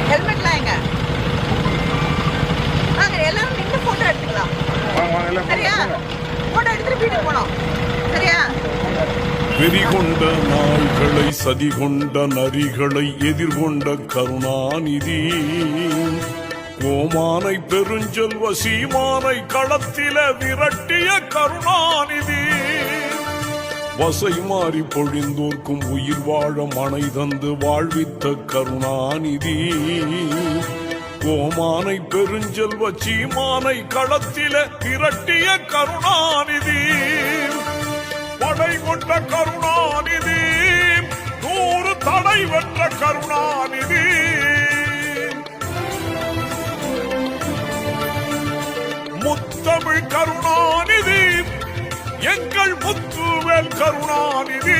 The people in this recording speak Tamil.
ஹெல்மெட்லாம் எங்க நாங்க எல்லாரும் நின்று போட்டோ எடுத்துக்கலாம். சரியா? போட்டோ எடுத்துட்டு வீட்டுக்கு போனோம். சரியா? வெறிகொண்ட நாய்களை சதிகொண்ட நரிகளை எதிர்கொண்ட கருணாநிதி கோமானை பெருஞ்செல்வ சீமானை களத்தில விரட்டிய கருணாநிதி வசை மாறி பொழிந்தோர்க்கும் உயிர் வாழ மனை தந்து வாழ்வித்த கருணாநிதி கோமானை பெருஞ்செல்வ சீமானை களத்தில விரட்டிய கருணாநிதி படை கொண்ட கருணாநிதி 100 தடை வென்ற கருணாநிதி முத்தமிழ் கருணாநிதி எங்கள் முத்துவேல் கருணாநிதி